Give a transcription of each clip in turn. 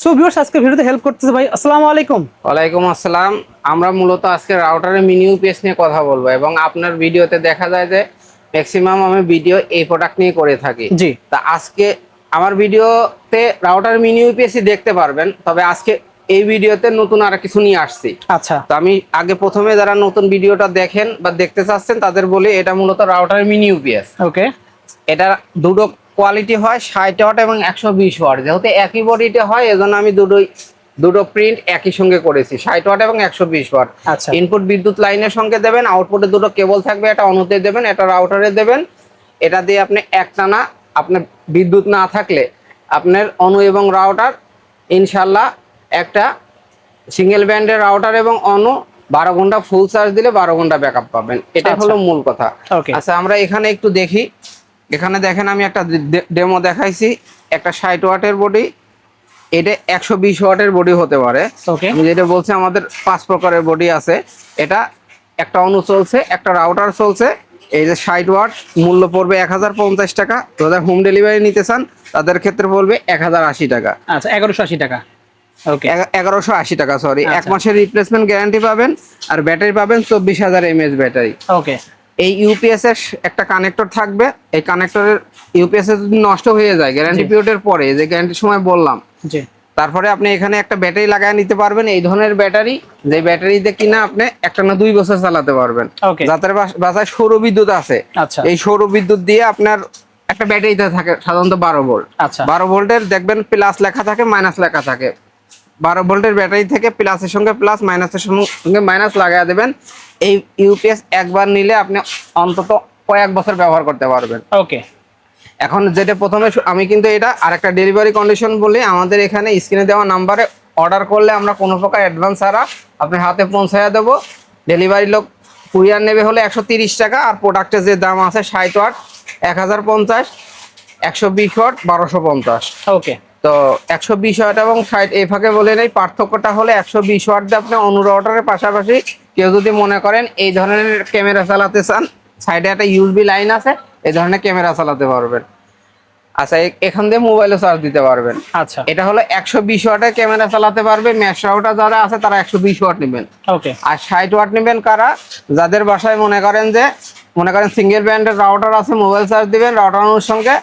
So viewers, আজকে ভিডিওতে help করতেছে ভাই। আসসালামু আলাইকুম। ওয়ালাইকুম আসসালাম। আমরা মূলত আজকে রাউটারের মিনি ইউপিএস নিয়ে কথা বলবো এবং আপনার ভিডিওতে দেখা যায় যে ম্যাক্সিমাম আমি ভিডিও এই প্রোডাক্ট নিয়ে করে থাকি। জি। তা আজকে আমার ভিডিওতে রাউটার মিনি ইউপিএসই দেখতে পারবেন, তবে আজকে এই ভিডিওতে নতুন আর কিছু নিয়ে আসছি। আচ্ছা। তো আমি আগে প্রথমে যারা নতুন ভিডিওটা দেখেন বা দেখতে চাচ্ছেন তাদের বলি, এটা মূলত রাউটার মিনি ইউপিএস। ওকে। এটা দুটো কোয়ালিটি হয়, 60 ওয়াট এবং 120 ওয়াট। যেহেতু একই বডিতে হয় এজন্য আমি দুটো প্রিন্ট একই সঙ্গে করেছি, 60 ওয়াট এবং 120 ওয়াট। আচ্ছা। ইনপুট বিদ্যুৎ লাইনের সঙ্গে দেবেন, আউটপুটে দুটো কেবল থাকবে, এটা অনুতে দেবেন, এটা রাউটারে দেবেন। এটা দিয়ে আপনি একটানা, আপনার বিদ্যুৎ না থাকলে আপনার অনু এবং রাউটার ইনশাল্লাহ একটা সিঙ্গেল ব্যান্ডের রাউটার এবং অনু 12 ঘন্টা ফুল চার্জ দিলে 12 ঘন্টা ব্যাকআপ পাবেন। এটা হলো মূল কথা। আচ্ছা, আমরা এখানে একটু দেখি। এখানে দেখেন আমি একটা ডেমো দেখাইছি, একটা 60 ওয়াটের বডি, এটা 120 ওয়াটের বডি হতে পারে। আমি যেটা বলছি আমাদের 5 প্রকারের বডি আছে। এটা একটা অনু চলছে, একটা রাউটার চলছে। এই যে 60 ওয়াট মূল্য পড়বে 1050 টাকা। যারা হোম ডেলিভারি নিতে চান তাদের ক্ষেত্রে পড়বে 1080 টাকা। আচ্ছা, 1180 টাকা। ওকে, 1180 টাকা, সরি। 1 মাসের রিপ্লেসমেন্ট গ্যারান্টি পাবেন আর ব্যাটারি পাবেন 24,000 mAh ব্যাটারি। ওকে। এই ইউপিএস এর একটা কানেক্টর থাকবে। এই কানেক্টরের ইউপিএস এর যদি নষ্ট হয়ে যায় গ্যারান্টি পিরিয়ডের পরে, যে গ্যারান্টির সময় বললাম, জি, তারপরে আপনি এখানে একটা ব্যাটারি লাগায় নিতে পারবেন। এই ধরনের ব্যাটারি, যে ব্যাটারিতে কিনা আপনি একটা না 2 বছর চালাতে পারবেন। যাদের বাসায় সৌর বিদ্যুৎ আছে, এই সৌর বিদ্যুৎ দিয়ে আপনার একটা ব্যাটারিতে থাকে সাধারণত 12 ভোল্ট। 12 ভোল্টের দেখবেন প্লাস লেখা থাকে, মাইনাস লেখা থাকে। 12 ভোল্টের ব্যাটারি থেকে প্লাসের সঙ্গে প্লাস, মাইনাসের সঙ্গে মাইনাস লাগায় দেবেন। এই ইউপিএস একবার নিলে আপনি অন্তত কয়েক বছর ব্যবহার করতে পারবেন। ওকে। এখন যেটা প্রথমে আমি কিন্তু এটা আরেকটা ডেলিভারি কন্ডিশন বলি, আমাদের এখানে স্ক্রিনে দেওয়া নাম্বারে অর্ডার করলে আমরা কোনো প্রকার অ্যাডভান্স ছাড়া আপনার হাতে পৌঁছায় দেবো। ডেলিভারি লোক কুরিয়ার নেবে হলে 130 টাকা। আর প্রোডাক্টের যে দাম আছে 60 ওয়াট 1050, 120 ওয়াট 1250। ওকে। তো 120 ওয়াট এবং 60 এই ফাঁকে বলে নেই, পার্থক্যটা হলে 120 ওয়াট দিয়ে আপনি অনু রাউটারের পাশাপাশি কেউ যদি মনে করেন এই ধরনের ক্যামেরা চালাতে চান, সাইডে একটা ইউএসবি লাইন আছে, এই ধরনের ক্যামেরা চালাতে পারবেন। আচ্ছা, এখান দিয়ে মোবাইলে চার্জ দিতে পারবেন। আচ্ছা, এটা হলো 120 ওয়াটের ক্যামেরা চালাতে পারবে। ম্যাশ রাউটার যারা আছে তারা 120 ওয়াট নেবেন। ওকে। আর 60 ওয়াট নেবেন কারা? যাদের বাসায় মনে করেন সিঙ্গেল ব্যান্ডের রাউটার আছে, মোবাইল চার্জ দিবেন, রাউটারের সঙ্গে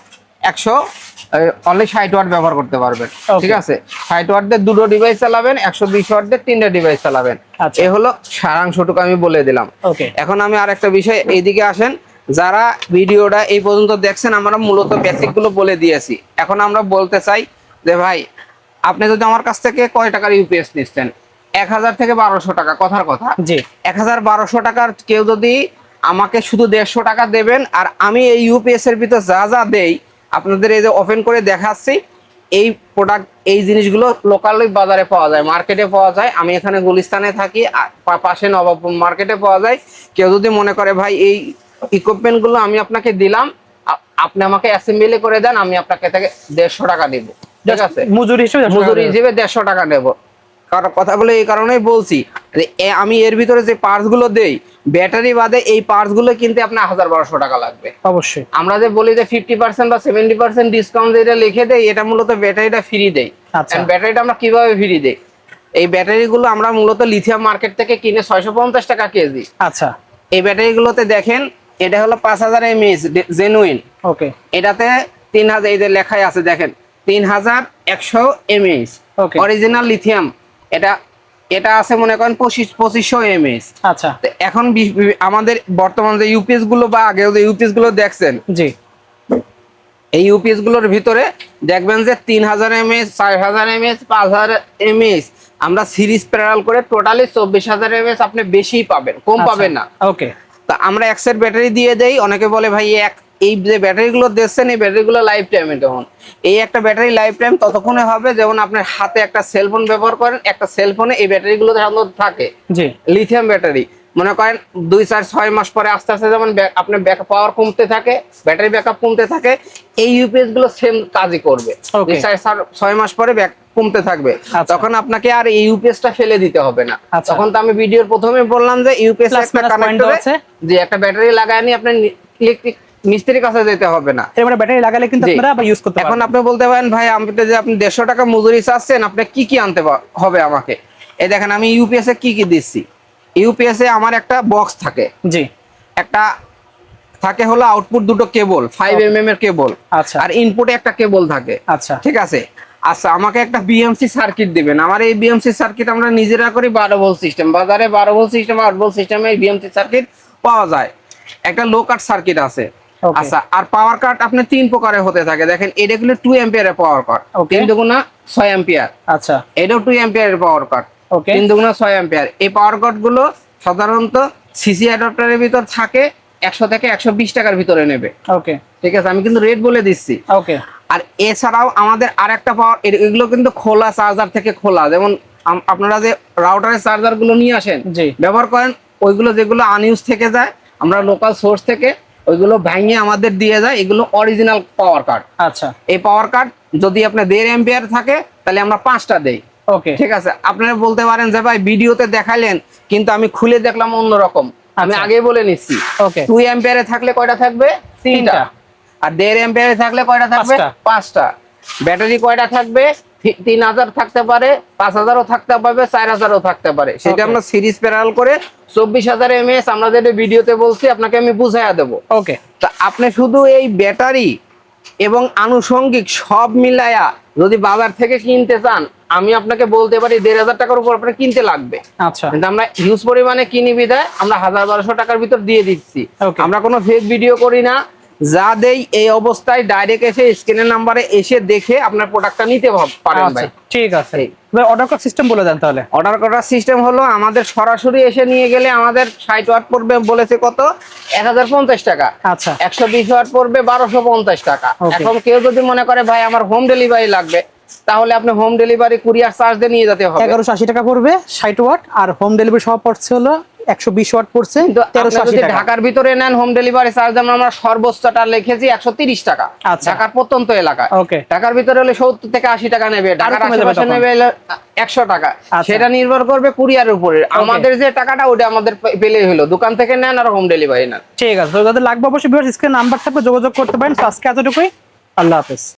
60 ওয়াট ব্যবহার করতে পারবেন। ঠিক আছে, 60 ওয়াট দিয়ে দুটো ডিভাইস চালাবেন, 120 ওয়াট দিয়ে 3টে ডিভাইস চালাবেন। এই হলো সারাংশটুকু আমি বলে দিলাম। এখন আমি আর একটা বিষয়, এইদিকে আসেন। যারা ভিডিওটা এই পর্যন্ত দেখছেন, আমরা মূলত বেসিক গুলো বলে দিয়েছি। এখন আমরা বলতে চাই যে ভাই, আপনি যদি আমার কাছ থেকে কয় টাকার ইউপিএস নিচ্ছেন? 1000 থেকে 1200 টাকা, কথার কথা। 1000-1200 টাকার কেউ যদি আমাকে শুধু 150 টাকা দেবেন, আর আমি এই ইউপিএস এর ভিতর যা যা দেই আপনাদের এই যে ওপেন করে দেখাচ্ছি, এই প্রোডাক্ট, এই জিনিসগুলো লোকালি বাজারে পাওয়া যায়, মার্কেটে পাওয়া যায়। আমি এখানে গুলিস্তানে থাকি, পাশে নবাবপুর মার্কেটে পাওয়া যায়। কেউ যদি মনে করে ভাই এই ইকুইপমেন্ট গুলো আমি আপনাকে দিলাম, আপনি আমাকে অ্যাসেম্বলি করে দেন, আমি আপনাকে থেকে 150 টাকা দেব। ঠিক আছে, মজুরি হিসেবে 150 টাকা নেব। কারণ কথাগুলো এই কারণেই বলছি, আমি এর ভিতরে যে পার্টস গুলো দেই, ব্যাটারি বাদে এই পার্টস গুলো কিনতে আপনার 1000-1200 টাকা লাগবে অবশ্যই। আমরা যে বলি যে 50% বা 70% ডিসকাউন্ট যেটা লিখে দেই, এটা মূলত ব্যাটারিটা ফ্রি দেই। ব্যাটারিটা আমরা কিভাবে ফ্রি দেই? এই ব্যাটারি গুলো আমরা মূলত লিথিয়াম মার্কেট থেকে কিনে 650 টাকা কেজি। আচ্ছা, এই ব্যাটারি গুলোতে দেখেন, এটা হলো 5000 mAh জেনুইন। ওকে। এটাতে 3000, এই যে লেখাই আছে দেখেন, 3100 mAh অরিজিনাল লিথিয়াম। এটা আছে মনে করেন 2500 mAh। আচ্ছা, এখন আমাদের বর্তমান যে ইউপিএস গুলো বা আগে যে ইউপিএস গুলো দেখছেন, জি, এই ইউপিএস গুলোর ভিতরে দেখবেন যে 3000 mAh, 4000 mAh, 5000 mAh আমরা সিরিজ প্যারাল করে টোটালি 24000 mAh আপনি বেশিই পাবেন, কম পাবেন না। ওকে। তা আমরা এক সেট ব্যাটারি দিয়ে দেই। অনেকে বলে ভাই এই যে ব্যাটারিগুলো দিচ্ছেন, এই ব্যাটারিগুলো লাইফ টাইমে তখন এই একটা ব্যাটারি লাইফ টাইম ততক্ষণে হবে যেমন আপনার হাতে একটা সেলফোন ব্যবহার করেন, একটা সেলফোনে এই ব্যাটারিগুলো সাধারণত থাকে, জি, লিথিয়াম ব্যাটারি। মনে করেন 2-4-6 মাস পরে আস্তে আস্তে যেমন আপনার ব্যাকআপ পাওয়ার কমতে থাকে, ব্যাটারি ব্যাকআপ কমতে থাকে, এই ইউপিএস গুলো সেম কাজই করবে। 2-4-6 মাস পরে কমতে থাকবে, তখন আপনাকে আর এই ইউপিএসটা ফেলে দিতে হবে না। তখন তো আমি ভিডিওর প্রথমে বললাম যে ইউপিএস একটা কানেক্টরে যে একটা ব্যাটারি লাগায় নি আপনি মিস্ত্রির কাছে যেতে হবে না। এর মানে ব্যাটারি লাগালে কিন্তু আপনারা আবার ইউজ করতে পারবেন। এখন আপনি বলতে পারেন ভাই আপনি 150 টাকা মজুরি চাচ্ছেন, আপনি কি কি আনতে হবে আমাকে? এই দেখেন আমি ইউপিএস এ কি কি দিচ্ছি। ইউপিএস এ আমার একটা বক্স থাকে, জি, একটা থাকে হলো আউটপুট দুটো কেবল 5 mm এর কেবল, আচ্ছা, আর ইনপুটে একটা কেবল থাকে, আচ্ছা, ঠিক আছে। আচ্ছা আমাকে একটা বিএমসি সার্কিট দিবেন। আমার এই বিএমসি সার্কিট আমরা নিজেরা করি 12 ভোল্ট সিস্টেম, বাজারে 12 ভোল্ট সিস্টেম 8 ভোল্ট সিস্টেমে বিএমসি সার্কিট পাওয়া যায়। একটা লো কাট সার্কিট আছে। আচ্ছা আর পাওয়ার কাট আপনি 3 প্রকারের হতে থাকে, দেখেন এটা গুলো 2 অ্যাম্পিয়ারের পাওয়ার কাট, 3 দুগুণা 6 অ্যাম্পিয়ার। আচ্ছা এটাও 2 অ্যাম্পিয়ারের পাওয়ার কাট, 3 দুগুণা 6 অ্যাম্পিয়ার। এই পাওয়ার কাট গুলো সাধারণত সিসি অ্যাডাপ্টারের ভিতর থাকে 100 থেকে 120 টাকার ভিতরে নেবে। ওকে, ঠিক আছে, আমি কিন্তু রেট বলে দিচ্ছি। ওকে, আর এছাড়াও আমাদের আরেকটা পাওয়ার, এগুলো কিন্তু খোলা চার্জার থেকে খোলা, যেমন আপনারা যে রাউটারের চার্জার গুলো নিয়ে আসেন ব্যবহার করেন, ওইগুলো যেগুলো আনইউজ থেকে যায় আমরা লোকাল সোর্স থেকে ওইগুলো ভাঙিয়ে আমাদের দিয়ে যায়, এগুলো অরিজিনাল পাওয়ার কার্ড। আচ্ছা এই পাওয়ার কার্ড যদি আপনার 1.5 অ্যাম্পিয়ার থাকে তাহলে আমরা 5টা দেই। ওকে, ঠিক আছে, আপনারা বলতে পারেন যে ভাই ভিডিওতে দেখাইলেন কিন্তু আমি খুলে দেখলাম অন্যরকম। আমি আগেই বলে নিচ্ছি, ওকে, 2 অ্যাম্পিয়ারে থাকলে কয়টা থাকবে? 3টা। আর 1.5 অ্যাম্পিয়ারে থাকলে কয়টা থাকবে? 5টা। ব্যাটারি কয়টা থাকবে? 3000 থাকতে পারে, 5000ও থাকতে পারবে, 4000ও থাকতে পারে। সেটা আমরা সিরিজ প্যারাল করে 24000 mAh আমরা যেটা ভিডিওতে বলছি আপনাকে আমি বুঝাইয়া দেবো। ওকে, তা আপনি শুধু এই ব্যাটারি এবং আনুষঙ্গিক সব মিলায়া যদি বাজার থেকে কিনতে চান, আমি আপনাকে বলতে পারি 1500 টাকার উপর আপনার কিনতে লাগবে। আচ্ছা, কিন্তু আমরা হিউজ পরিমাণে কিনি বিধায় আমরা 1000-1200 টাকার ভিতর দিয়ে দিচ্ছি। আমরা কোনো ফেক ভিডিও করি না, যা দেই এই অবস্থায় ডাইরেক্ট এসে স্ক্রিনের নাম্বারে এসে দেখে আপনার প্রোডাক্টটা নিতে পারেন ভাই। ঠিক আছে ভাই, অর্ডার করার সিস্টেম বলে দেন তাহলে। অর্ডার করার সিস্টেম হলো আমাদের সরাসরি এসে নিয়ে গেলে আমাদের 60 ওয়াট পড়বে বলেছে কত? 1050 টাকা। আচ্ছা 120 ওয়াট পড়বে 1250 টাকা। এখন কেউ যদি মনে করে ভাই আমার হোম ডেলিভারি লাগবে, তাহলে আপনি হোম ডেলিভারি কুরিয়ার চার্জ দিয়ে নিয়ে যেতে হবে। 1180 টাকা পড়বে 60 ওয়াট, আর হোম ডেলিভারি সহ পড়ছে হলো 120 ওয়াট পড়ছে 1380 টাকা। ঢাকার ভিতরে নেন হোম ডেলিভারি চার্জ আমরা সর্বোচ্চটা লিখেছি 130 টাকা। ঢাকার প্রত্যন্ত এলাকায়। ঢাকার ভিতরে হলে 70 থেকে 80 টাকা নেবে, ঢাকার আশেপাশে নেবে 100 টাকা। সেটা নির্ভর করবে কুরিয়ারের উপরে। আমাদের যে টাকাটা ওটা আমাদের পেলেই হলো, দোকান থেকে নেন আর হোম ডেলিভারি নেন। ঠিক আছে, যাদের লাগবে অবশ্যই ভিউয়ার্স স্ক্রিনে নাম্বার থাকবে, যোগাযোগ করতে পারেন। আজকে এতটুকুই, আল্লাহ হাফেজ।